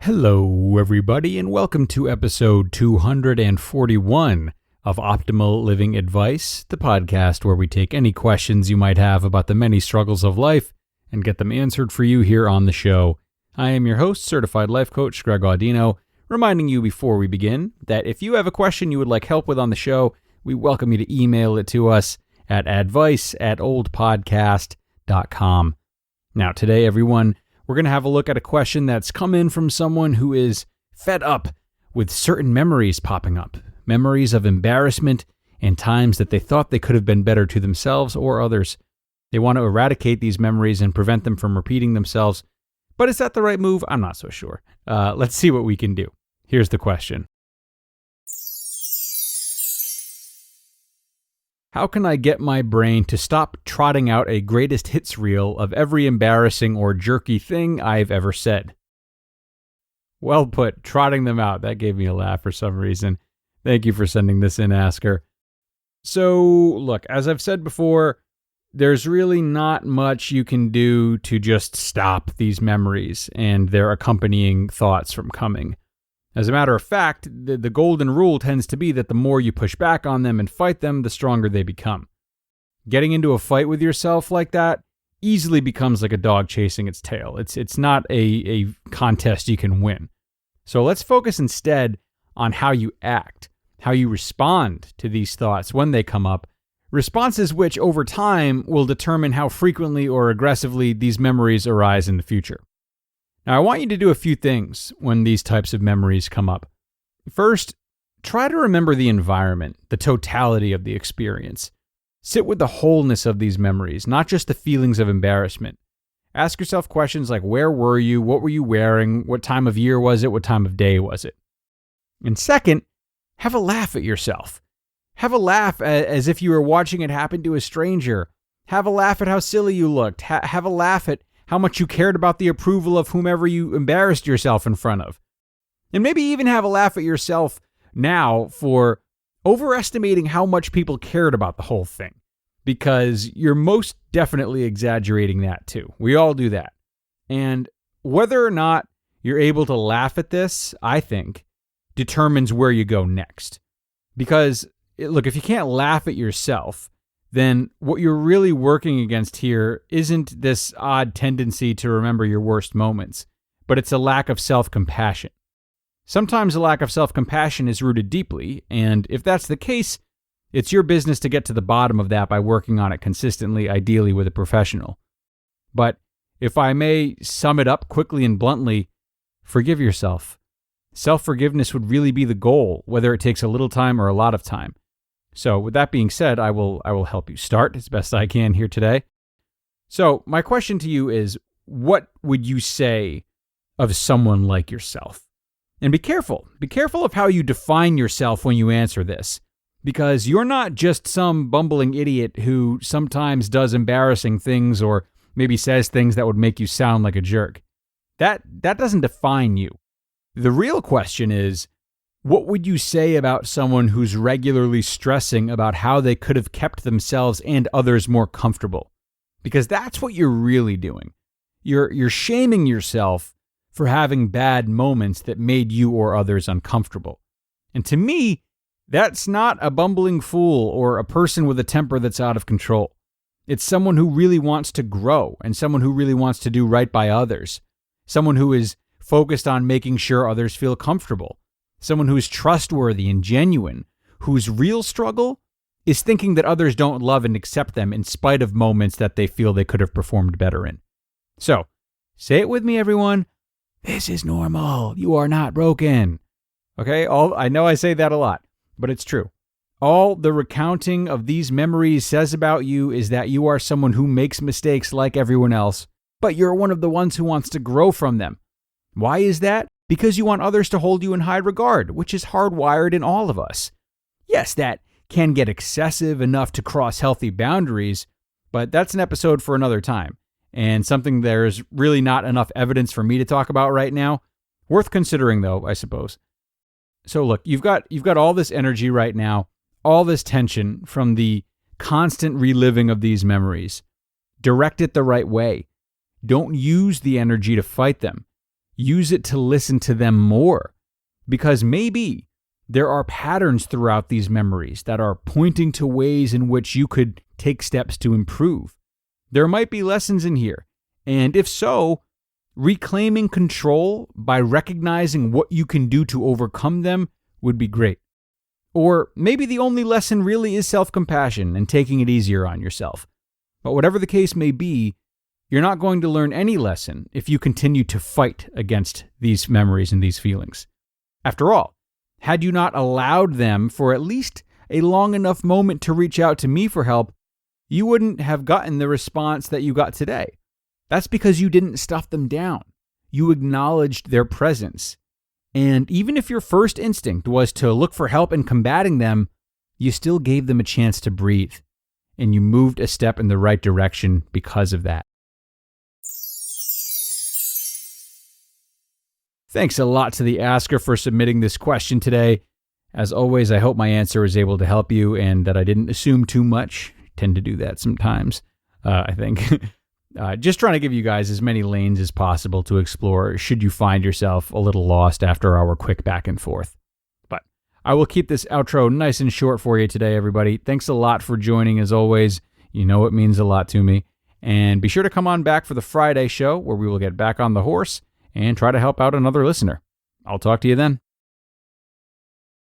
Hello, everybody, and welcome to episode 241 of Optimal Living Advice, the podcast where we take any questions you might have about the many struggles of life and get them answered for you here on the show. I am your host, certified life coach Greg Audino, reminding you before we begin that if you have a question you would like help with on the show, we welcome you to email it to us at advice@oldpodcast.com. Now, today, everyone, we're going to have a look at a question that's come in from someone who is fed up with certain memories popping up, memories of embarrassment and times that they thought they could have been better to themselves or others. They want to eradicate these memories and prevent them from repeating themselves. But is that the right move? I'm not so sure. Let's see what we can do. Here's the question. How can I get my brain to stop trotting out a greatest hits reel of every embarrassing or jerky thing I've ever said? Well put, trotting them out. That gave me a laugh for some reason. Thank you for sending this in, Asker. So, look, as I've said before, there's really not much you can do to just stop these memories and their accompanying thoughts from coming. As a matter of fact, the golden rule tends to be that the more you push back on them and fight them, the stronger they become. Getting into a fight with yourself like that easily becomes like a dog chasing its tail. It's not a contest you can win. So let's focus instead on how you act, how you respond to these thoughts when they come up, responses which over time will determine how frequently or aggressively these memories arise in the future. Now, I want you to do a few things when these types of memories come up. First, try to remember the environment, the totality of the experience. Sit with the wholeness of these memories, not just the feelings of embarrassment. Ask yourself questions like, where were you? What were you wearing? What time of year was it? What time of day was it? And second, have a laugh at yourself. Have a laugh as if you were watching it happen to a stranger. Have a laugh at how silly you looked. Have a laugh at how much you cared about the approval of whomever you embarrassed yourself in front of. And maybe even have a laugh at yourself now for overestimating how much people cared about the whole thing, because you're most definitely exaggerating that too. We all do that. And whether or not you're able to laugh at this, I think, determines where you go next. Because, look, if you can't laugh at yourself, then what you're really working against here isn't this odd tendency to remember your worst moments, but it's a lack of self-compassion. Sometimes a lack of self-compassion is rooted deeply, and if that's the case, it's your business to get to the bottom of that by working on it consistently, ideally with a professional. But if I may sum it up quickly and bluntly, forgive yourself. Self-forgiveness would really be the goal, whether it takes a little time or a lot of time. So with that being said, I will help you start as best I can here today. So my question to you is, what would you say of someone like yourself? And be careful. Be careful of how you define yourself when you answer this, because you're not just some bumbling idiot who sometimes does embarrassing things or maybe says things that would make you sound like a jerk. That doesn't define you. The real question is, what would you say about someone who's regularly stressing about how they could have kept themselves and others more comfortable? Because that's what you're really doing. You're shaming yourself for having bad moments that made you or others uncomfortable. And to me, that's not a bumbling fool or a person with a temper that's out of control. It's someone who really wants to grow and someone who really wants to do right by others. Someone who is focused on making sure others feel comfortable. Someone who is trustworthy and genuine, whose real struggle is thinking that others don't love and accept them in spite of moments that they feel they could have performed better in. So, say it with me, everyone. This is normal. You are not broken. Okay? I know I say that a lot, but it's true. All the recounting of these memories says about you is that you are someone who makes mistakes like everyone else, but you're one of the ones who wants to grow from them. Why is that? Because you want others to hold you in high regard, which is hardwired in all of us. Yes, that can get excessive enough to cross healthy boundaries, but that's an episode for another time, and something there's really not enough evidence for me to talk about right now. Worth considering, though, I suppose. So look, you've got all this energy right now, all this tension from the constant reliving of these memories. Direct it the right way. Don't use the energy to fight them. use it to listen to them more, because maybe there are patterns throughout these memories that are pointing to ways in which you could take steps to improve. There might be lessons in here, and if so, reclaiming control by recognizing what you can do to overcome them would be great. Or maybe the only lesson really is self-compassion and taking it easier on yourself. But whatever the case may be, you're not going to learn any lesson if you continue to fight against these memories and these feelings. After all, had you not allowed them for at least a long enough moment to reach out to me for help, you wouldn't have gotten the response that you got today. That's because you didn't stuff them down. You acknowledged their presence. And even if your first instinct was to look for help in combating them, you still gave them a chance to breathe. And you moved a step in the right direction because of that. Thanks a lot to the asker for submitting this question today. As always, I hope my answer was able to help you and that I didn't assume too much. I tend to do that sometimes, I think. Just trying to give you guys as many lanes as possible to explore should you find yourself a little lost after our quick back and forth. But I will keep this outro nice and short for you today, everybody. Thanks a lot for joining as always. You know it means a lot to me. And be sure to come on back for the Friday show where we will get back on the horse and try to help out another listener. I'll talk to you then.